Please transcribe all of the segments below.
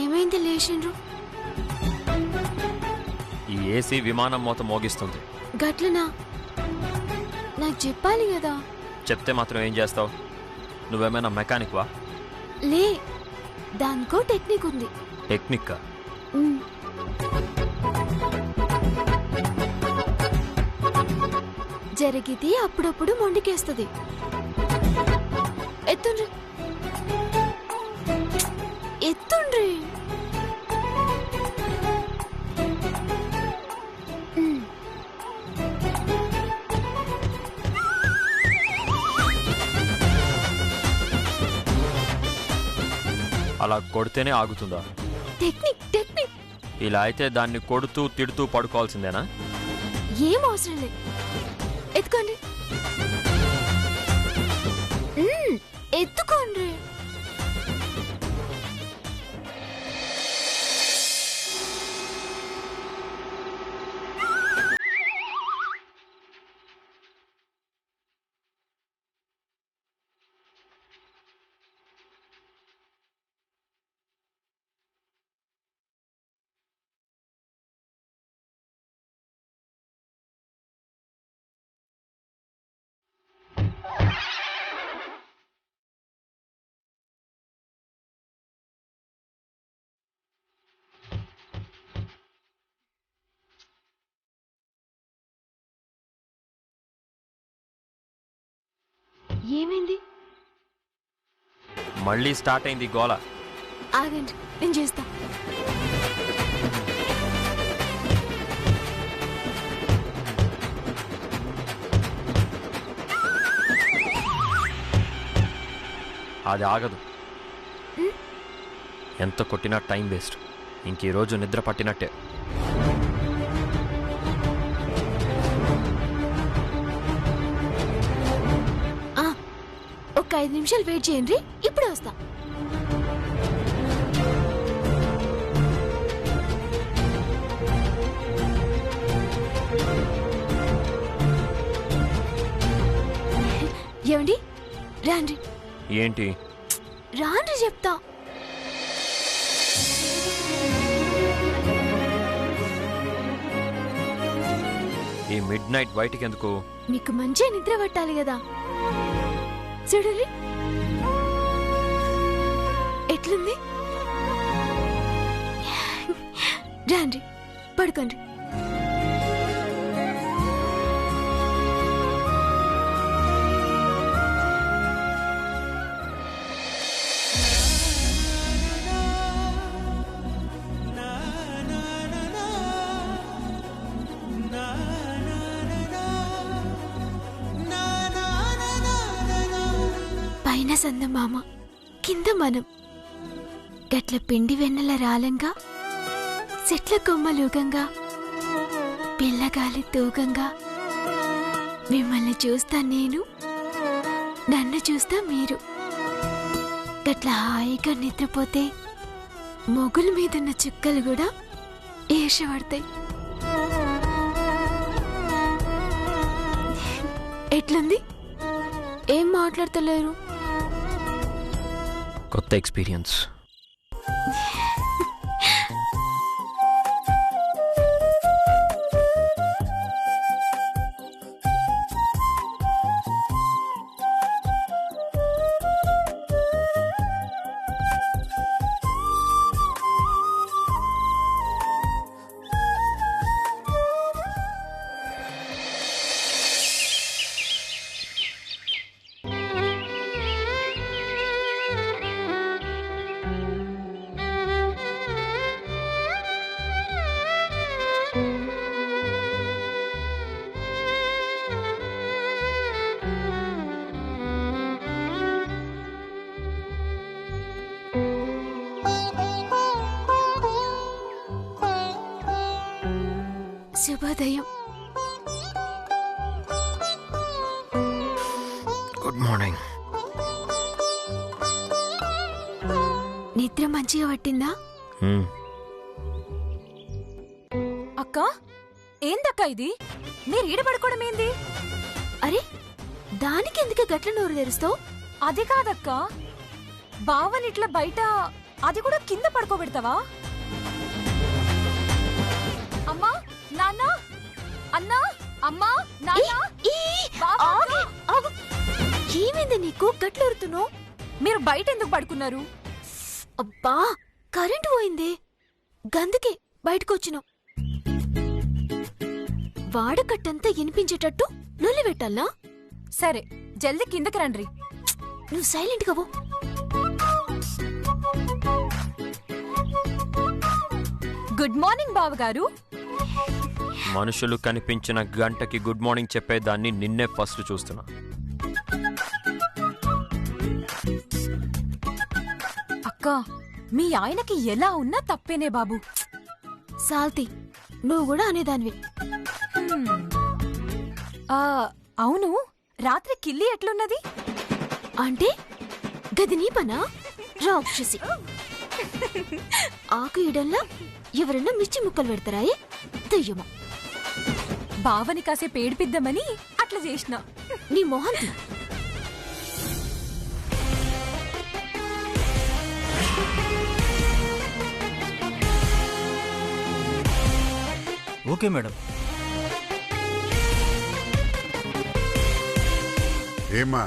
ఏమైంది లేచిండ్రు? ఈ ఏసీ విమానం మోత మోగిస్తుంది. గట్లనా? నాకు చెప్పాలి కదా. చెప్తే మాత్రం ఏం చేస్తావు? నువ్వేమైనా మెకానిక్ వా? లే, దానికో టెక్నిక్ ఉంది. టెక్నిక్కా? జరిగితే అప్పుడప్పుడు మొండికేస్తుంది. ఎత్తుండ్రి ఎత్తుండ్రి. అలా కొడితేనే ఆగుతుందా? Technique technique. ఇలా అయితే దాన్ని కొడుతూ తిడుతూ పడుకోవాల్సిందేనా? ఏం అవసరం లేదు. ఎత్తుకోండి, ఎత్తుకోండి. ఏమైంది? మళ్ళీ స్టార్ట్ అయింది గోల. ఆగండి, నేను చేస్తా. అది ఆగదు. ఎంత కొట్టినా టైం వేస్ట్. ఇంక ఈరోజు నిద్ర పట్టినట్టే. ఒక 5 నిమిషాలు వెయిట్ చేయండి, ఇప్పుడు వస్తా. ఏమండి, రాండి. ఏంటి? రాండి చెప్తా. ఈ మిడ్ నైట్ బయటికి ఎందుకు? మీకు మంచి నిద్ర పట్టాలి కదా. చూడండి ఎట్లుంది. రాండి, పడుకోండి. పైన సందమామ, కింద మనం, గట్ల పిండి వెన్నెల రాలంగా, చెట్ల కొమ్మలుగంగా, పిల్లగాలి తూగంగా, మిమ్మల్ని చూస్తా నేను, నన్ను చూస్తా మీరు. గట్ల హాయిగా నిద్రపోతే మొగుల మీదున్న చుక్కలు కూడా ఈర్షపడతాయి. ఎట్లుంది? ఏం మాట్లాడతలేరు? కొత్త ఎక్స్పీరియన్స్. శుభోదయం. Good morning. నిద్ర మంచిగా పట్టిందా? అక్క, ఏందక్క ఇది? మీరు ఈడ పడుకోవడం ఏంది? అరే, దానికి ఎందుకే గట్ల నోరు తెరుస్తావు? అది కాదక్క, బావనిట్లా బయట అది కూడా కింద పడుకోబెడతావా? అమ్మా, నాన్న, అన్నా, అమ్మా, నాన్న, బావా, ఏమైంది నీకు? గట్లూరుతున్నావు? మీరు బయట ఎందుకు పడుకున్నారు? అబ్బా, కరెంటు పోయింది, గందుకే బయటకొచ్చినావు. వాడకట్టంతా వినిపించేటట్టు నొల్లి పెట్టాలా? సరే, జల్దీ కిందకి రండి. నువ్వు సైలెంట్ గా పో. గుడ్ మార్నింగ్ బావగారు. మనుషులు కనిపించిన గంటకి గుడ్ మార్నింగ్ చెప్పేదాన్ని నిన్నే ఫస్ట్ చూస్తున్నా. అక్క, మీ ఆయనకి ఎలా ఉన్నా తప్పేనే బాబు. సాల్తి, నువ్వు కూడా అనేదానివి. అవును, రాత్రి కిల్లి ఎట్లున్నది? అంటే గది నీ పనా? రాక్షసి. ఆకు ఇడల్లా ఎవరన్నా మిర్చి ముక్కలు పెడతారాయే దయ్యమా. బావని కాసేపు ఏడిపిద్దామని అట్లా చేసిన. నీ మొహంతి. Okay madam. ఏమ్మా,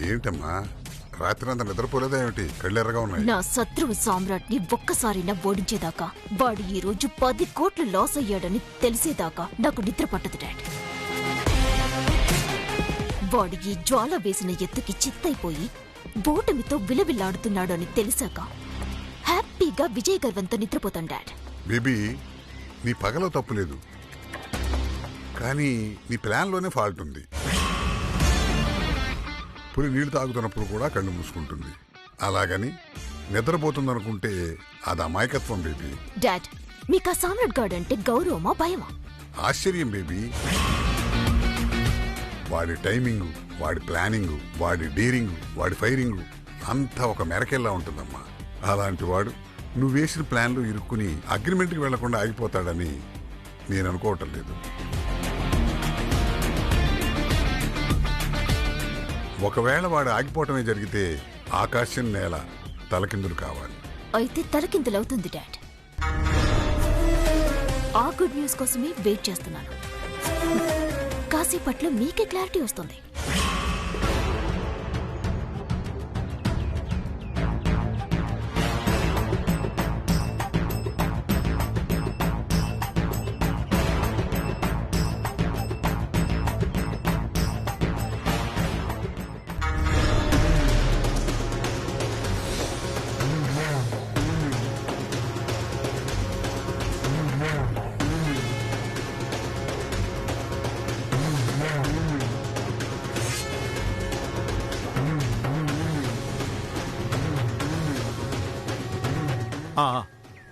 ఏంటమ్మా రాత్రి అంతా నిద్రపోలేదా ఏమిటి? కళ్ళెర్రగా ఉన్నాయి. నా శత్రువు సామ్రాట్ని ఒక్కసారి నా ఓడించేదాకా, వాడు ఈ రోజు 10 కోట్లు లాస్ అయ్యాడని తెలిసేదాకా నాకు నిద్ర పట్టదు డాడ్. వాడు ఈ జ్వాల వేసిన ఎత్తుకి చిత్తైపోయి ఓటమితో విలవిల్లాడుతున్నాడు అని తెలిసాక హ్యాపీగా విజయ గర్వంతో నిద్రపోతాను డాడ్. బేబీ, నీ పగలో తప్పులేదు, కానీ నీ ప్లాన్లోనే ఫాల్ట్ ఉంది. పులి నీళ్లు తాగుతున్నప్పుడు కూడా కళ్ళు మూసుకుంటుంది, అలాగని నిద్రపోతుందనుకుంటే అది అమాయకత్వం బేబీ. డాడ్, మీకు ఆ సామ్రాట్ గార్డ్ అంటే గౌరవమా భయమా? ఆశ్చర్యం బేబీ. వాడి టైమింగు, వాడి ప్లానింగు, వాడి డీరింగు, వాడి ఫైరింగు అంతా ఒక మెరకెల్లా ఉంటుందమ్మా. అలాంటి వాడు నువ్వు వేసిన ప్లాన్లు ఇరుక్కుని అగ్రిమెంట్కి వెళ్లకుండా ఆగిపోతాడని నేను అనుకోవటం లేదు. ఒకవేళ వాడు ఆగిపోవటమే జరిగితే ఆకాశం నేల తలకిందులు కావాలి. అయితే తలకిందులవుతుంది డాడ్. ఆ గుడ్ న్యూస్ కోసమే వెయిట్ చేస్తున్నాను. కాసేపట్లో మీకే క్లారిటీ వస్తుంది.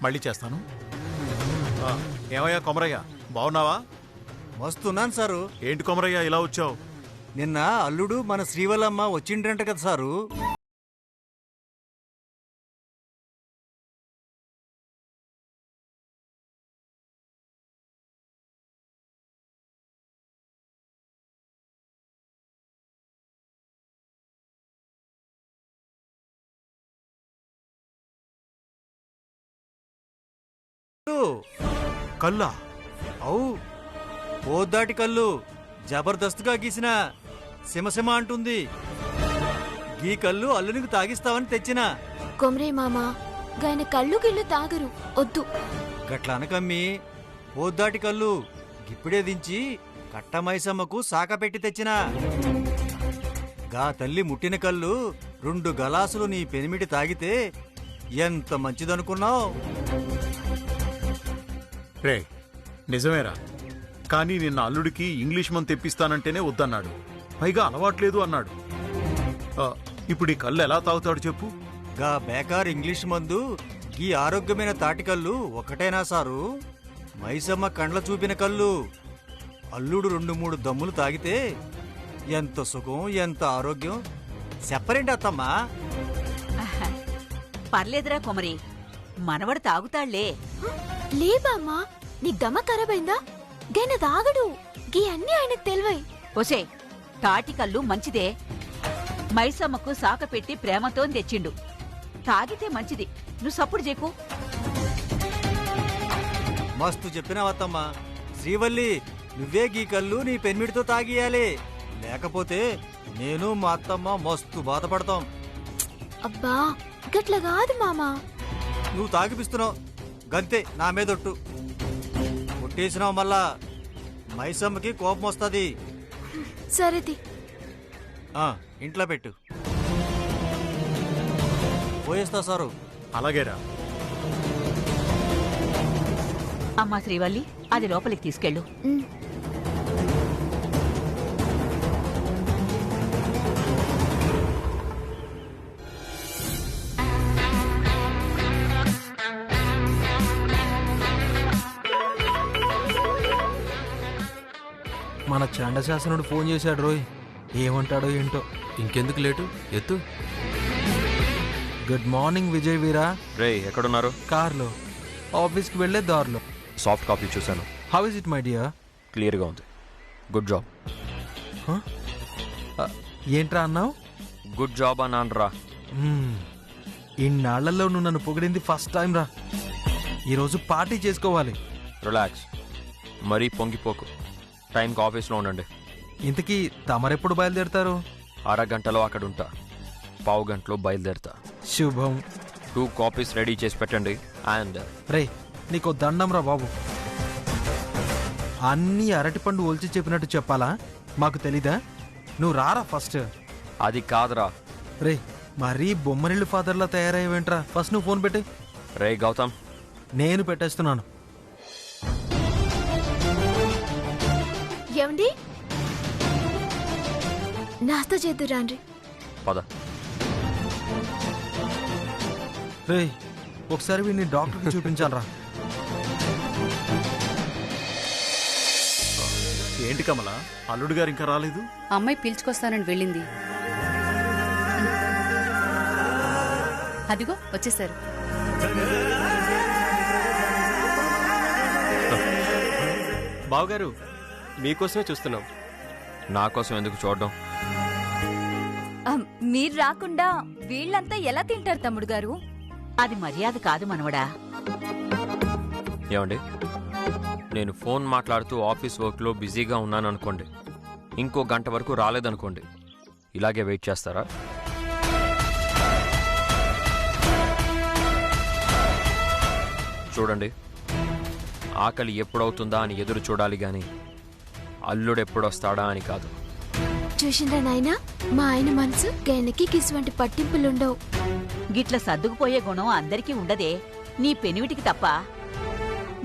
మళ్ళీ చేస్తాను. ఏమయ్యా కొమరయ్య, బాగున్నావా? వస్తున్నాను సారు. ఏంటి కొమరయ్య ఇలా వచ్చావు? నిన్న అల్లుడు మన శ్రీవల్లమ్మ వచ్చిండ్రంట కదా సారు. కల్లా? అవు, పోద్దాటి కళ్ళు జబర్దస్త్గా గీసిన సిమసిమ అంటుంది. గీ కళ్ళు అల్లునికి తాగిస్తావని తెచ్చిన. కొమరే మామా, గాయన కళ్ళు గిళ్ళు తాగరు, వద్దు. గట్ల అనకమ్మి, పోద్దాటి కళ్ళు గిప్పుడే దించి కట్టమైసమ్మకు సాక పెట్టి తెచ్చిన. గా తల్లి ముట్టిన కళ్ళు 2 గలాసులు నీ పెనిమిటి తాగితే ఎంత మంచిదనుకున్నావు. రే, నిజమేరా, కానీ నిన్న అల్లుడికి ఇంగ్లీష్ మందు తెప్పిస్తానంటేనే వద్దన్నాడు. పైగా అలవాట్లేదు అన్నాడు. ఇప్పుడు ఈ కళ్ళు ఎలా తాగుతాడు చెప్పు? గా బేకార్ ఇంగ్లీష్ మందు ఈ ఆరోగ్యమైన తాటికల్లు ఒకటేనా సారు? మైసమ్మ కండ్ల చూపిన కళ్ళు అల్లుడు 2-3 దమ్ములు తాగితే ఎంత సుఖం, ఎంత ఆరోగ్యం చెప్పరేంటి అత్తమ్మా? పర్లేదురా కొమరి, మనవడు తాగుతాళ్లే. లే బామ్మా, నీ గమ ఖరాబైందా? గైన తాగడు, గీ అన్ని ఆయనకు తెలివై. ఒసే, తాటికల్లు మంచిదే. మైసమ్మకు సాక పెట్టి ప్రేమతో తెచ్చిండు. తాగితే మంచిది. నువ్వు సప్పుడు చేకు. మస్తు చెప్పినావత్తమ్మా. శ్రీవల్లి, నువ్వే గీ కళ్ళు నీ పెన్మిడితో తాగియాలి. లేకపోతే నేను మా అత్తమ్మ మస్తు బాధపడతాం. అబ్బా గట్ల కాదు మామా. నువ్వు తాగిపిస్తున్నావు గంతే, నా మీదొట్టు. కొట్టేసినావు మళ్ళా మైసమ్మకి కోపం వస్తుంది. సరేది ఇంట్లో పెట్టు. పోయేస్తా సారు. అలాగేరా. అమ్మా శ్రీవల్లి, అది లోపలికి తీసుకెళ్ళు. మన చండశాసనుడు ఫోన్ చేశాడు రోయ్. ఏమంటాడో ఏంటో. ఇంకెందుకు లేటు, ఎత్తు. గుడ్ మార్నింగ్ విజయ్ వీరా. రే ఎక్కడున్నారు? కార్లో, ఆఫీస్కి వెళ్ళే దారిలో. సాఫ్ట్ కాపీ చూశాను. How is it my dear? క్లియర్గా ఉంది. Good job. ఏంట్రా అన్నావు? గుడ్ జాబ్ అన్నాను రా. ఇన్నాళ్లలో నువ్వు నన్ను పొగిడింది ఫస్ట్ టైం రా. ఈరోజు పార్టీ చేసుకోవాలి. రిలాక్స్, మరీ పొంగిపోకు. టైంకి ఆఫీస్లో ఉండండి. ఇంతకీ తమరెప్పుడు బయలుదేరుతారు? అరగంటలో అక్కడ ఉంటా. పావు గంటలో బయలుదేరుతా. శుభం. 2 కాపీస్ రెడీ చేసి పెట్టండి. అండ్ రే, నీకో దండం రా బాబు. అన్నీ అరటిపండు ఒలిచి చెప్పినట్టు చెప్పాలా? మాకు తెలీదా? నువ్వు రారా ఫస్ట్. అది కాదురా. రే, మరీ బొమ్మరిల్లు ఫాదర్లా తయారయ్యేవేంట్రా? ఫస్ట్ నువ్వు ఫోన్ పెట్టి. రే గౌతమ్. నేను పెట్టేస్తున్నాను. ఏమండి, నాస్తా చేద్దురాండ్రి. పద. రే, ఒకసారి వీడిని డాక్టర్కి చూపించాలరా. ఏంటి కమల, అల్లుడు గారు ఇంకా రాలేదు? అమ్మాయి పిలుచుకొస్తానని వెళ్ళింది. అదిగో వచ్చేసారు. బావగారు, మీకోసమే చూస్తున్నాం. నా కోసం ఎందుకు చూడడం? మీరు రాకుండా వీళ్ళంతా ఎలా తింటారు తమ్ముడు గారు? అది మర్యాద కాదు మనవడా. ఏమండి, నేను ఫోన్ మాట్లాడుతూ ఆఫీస్ వర్క్లో బిజీగా ఉన్నాను అనుకోండి. ఇంకో గంట వరకు రాలేదనుకోండి. ఇలాగే వెయిట్ చేస్తారా? చూడండి, ఆకలి ఎప్పుడవుతుందా అని ఎదురు చూడాలి గాని అల్లుడెప్పుడొస్తాడా అని కాదు. చూసిండ్రా నాయనా, మా ఆయన మనసు గైనకి కిసువంటి పట్టింపులుండవు. గిట్ల సర్దుకుపోయే గుణం అందరికీ ఉండదే, నీ పెనివిటికి తప్ప.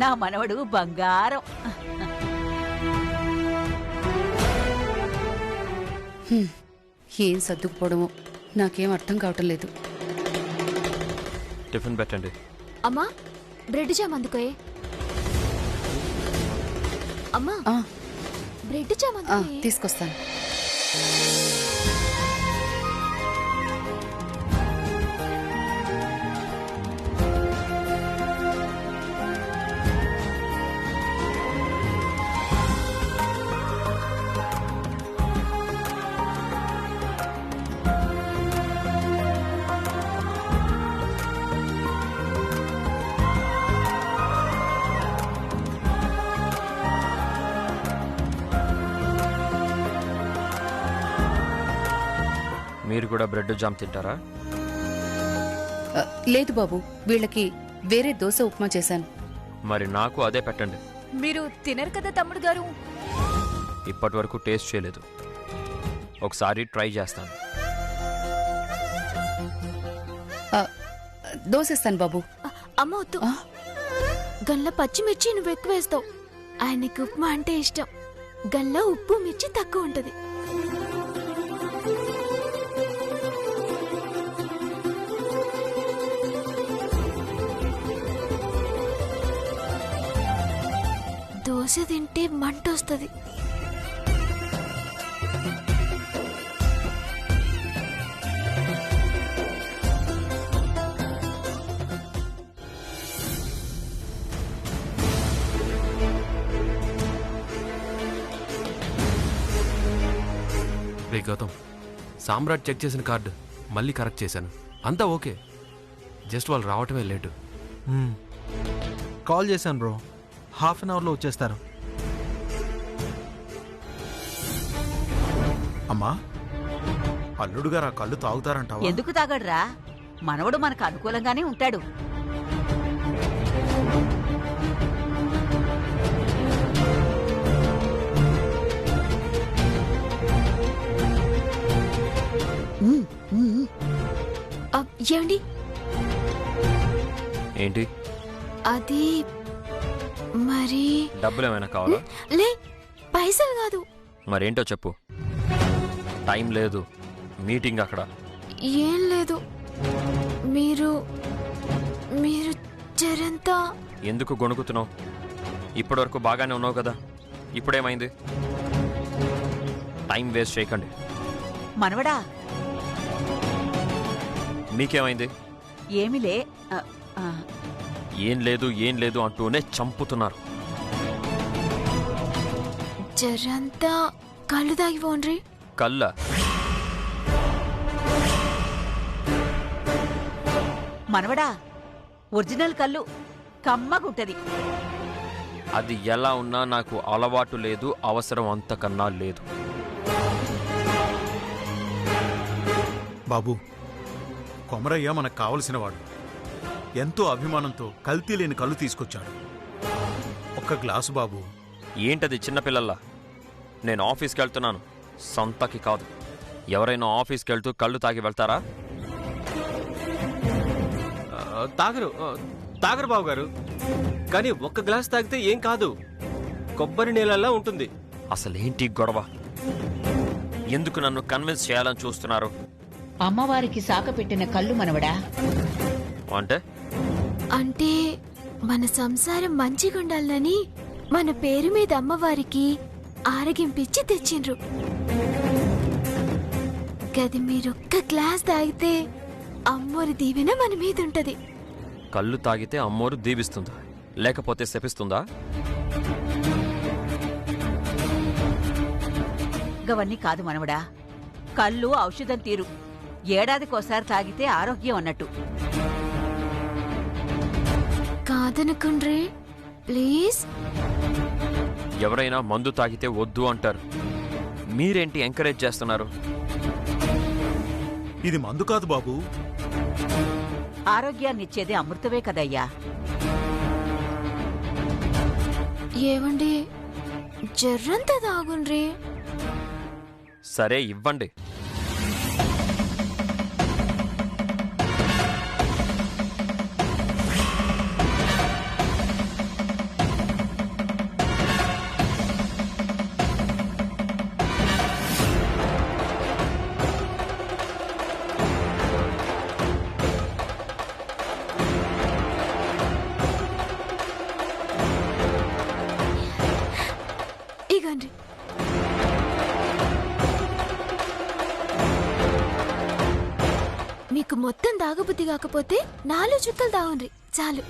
నా మనవడు బంగారం. ఏం సర్దుకుపోవడమో నాకేం అర్థం కావటం లేదు. టిఫిన్ పెట్టండి. అమ్మా, బ్రెడ్ జామ్ అందుకోయే. అమ్మా, ఆ, బ్రెడ్ జామ్ ఆ, అందుకోయే. తీసుకొస్తాను. మీరు కూడా బ్రెడ్ జామ్ తింటారా? లేదు బాబు, వీళ్ళకి వేరే దోశ ఉప్మా చేశాను. మరి నాకు అదే పెట్టండి. మీరు తినరు కదా తమ్ముడు గారు? ఇప్పటి వరకు టేస్ట్ చేయలేదు. ఒకసారి ట్రై చేస్తాను. దోశ ఇస్తాను బాబు. అమ్మ వద్దు. గల్ల పచ్చిమిర్చి నువ్వు ఎక్కువ వేస్తావు. ఆయనకి ఉప్మా అంటే ఇష్టం. గల్ల ఉప్పు మిర్చి తక్కువ ఉంటది. దోశ తింటే మంట వస్తుంది. రే గౌతమ్, సామ్రాట్ చెక్ చేసిన కార్డు మళ్ళీ కరెక్ట్ చేశాను. అంతా ఓకే. జస్ట్ వాళ్ళు రావటమే లేటు. కాల్ చేశాను బ్రో, హాఫ్ అన్ అవర్లో వచ్చేస్తారు. అమ్మా, అల్లుడు గారు ఆ కళ్ళు తాగుతారంటావా? ఎందుకు తాగడ్రా? మనవడు మనకు అనుకూలంగానే ఉంటాడు. ఏమండి? ఏంటి? అది మరి డబ్బులు ఏమైనా కావాలా? లే, పైసలు కాదు. మరేంటో చెప్పు. టైం లేదు, మీటింగ్ అక్కడ. ఏం లేదు, మీరు మీరు జరంతా. ఎందుకు గొణుకుతున్నావు? ఇప్పటివరకు బాగానే ఉన్నావు కదా, ఇప్పుడేమైంది? టైం వేస్ట్ చేయకండి. మనవడా, మీకేమైంది? ఏమిలే. ఏం లేదు ఏం లేదు అంటూనే చంపుతున్నారు. జరంతా కళ్ళు తాగి పోండ్రి. కళ్ళ? మనవడా, ఒరిజినల్ కళ్ళు కమ్మగుంటది. అది ఎలా ఉన్నా నాకు అలవాటు లేదు, అవసరం అంతకన్నా లేదు. బాబు, కొమరయ్య మనకు కావలసినవాడు. ఎంతో అభిమానంతో కల్తీ లేని కళ్ళు తీసుకొచ్చాడు. ఒక్క గ్లాసు బాబు. ఏంటది చిన్నపిల్లల్లా? నేను ఆఫీస్కి వెళ్తున్నాను, సంతకి కాదు. ఎవరైనా ఆఫీస్కి వెళ్తూ కళ్ళు తాగి వెళ్తారా? తాగరు బావగారు. కానీ ఒక్క గ్లాస్ తాగితే ఏం కాదు, కొబ్బరి నీళ్ళలా ఉంటుంది. అసలేంటి గొడవ? ఎందుకు నన్ను కన్విన్స్ చేయాలని చూస్తున్నారు? అమ్మవారికి సాక పెట్టిన కళ్ళు మనవడా. అంటే అంటే మన సంసారం మంచిగుండాలని మన పేరు మీద అమ్మవారికి ఆరగింపిచ్చి తెచ్చిండ్రు. గది మీరొక్క గ్లాస్ తాగితే అమ్మోరి దీవెన మన మీద ఉంటది. కళ్ళు తాగితే అమ్మోరు దీవిస్తుందా, లేకపోతే శపిస్తుందా? గవన్నీ కాదు మనవడా, కళ్ళు ఔషధం తీరు. ఏడాదికోసారి తాగితే ఆరోగ్యం అన్నట్టు. కాదనుకుండ్రి ప్లీజ్. ఎవరైనా మందు తాగితే వద్దు అంటారు, మీరేంటి ఎంకరేజ్ చేస్తున్నారు? ఇది మందు కాదు బాబు. ఆరోగ్యాన్నిచ్చేది అమృతమే కదయ్యా. ఏవండి, జర్రంతా తాగుండ్రి. సరే ఇవ్వండి. ఇగండి. మీకు మొత్తం దాగబుద్ధి కాకపోతే 4 చుక్కలు తాగుండ్రి చాలు.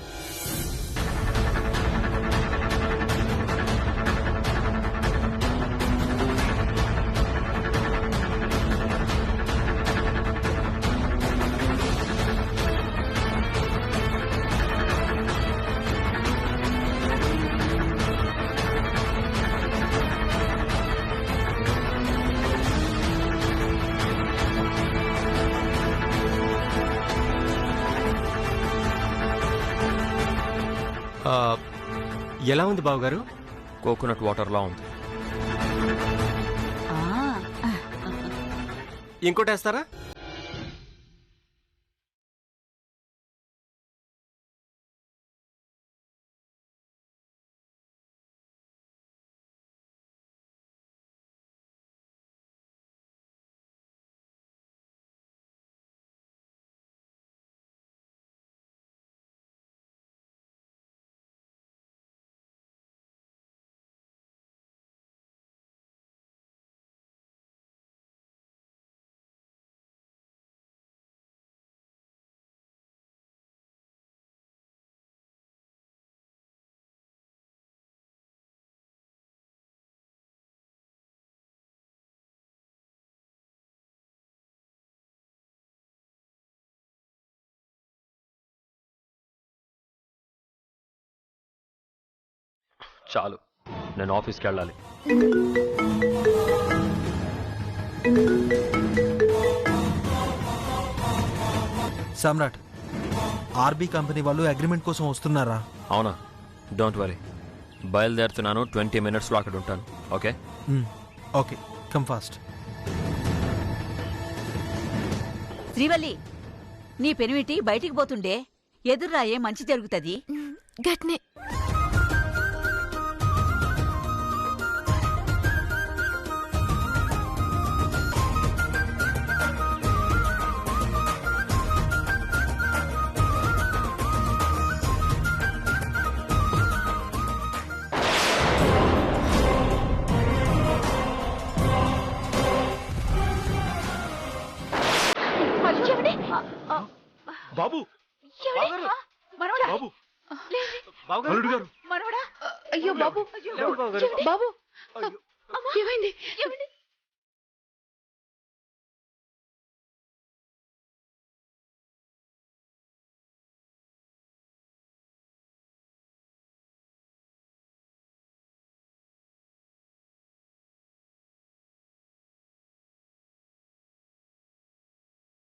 ఎలా ఉంది బావగారు? కోకోనట్ వాటర్లా ఉంది. ఇంకోటేస్తారా? చాలు, నేను ఆఫీస్కి వెళ్ళాలి. సమ్రాట్, ఆర్బీ కంపెనీ వాళ్ళు అగ్రిమెంట్ కోసం వస్తున్నారా? అవునా? డోంట్ వరీ, బయలుదేరుతున్నాను. 20 minutesలో అక్కడ ఉంటాను. Okay? Okay, come fast. Srivalli, నీ పెనిమిటి బయటికి పోతుండే ఎదుర్రాయే మంచి జరుగుతుంది. గట్నే. బాబు, బాబు, అల్లుడు గారు. అయ్యో బాబు, బాబు ఏమైంది?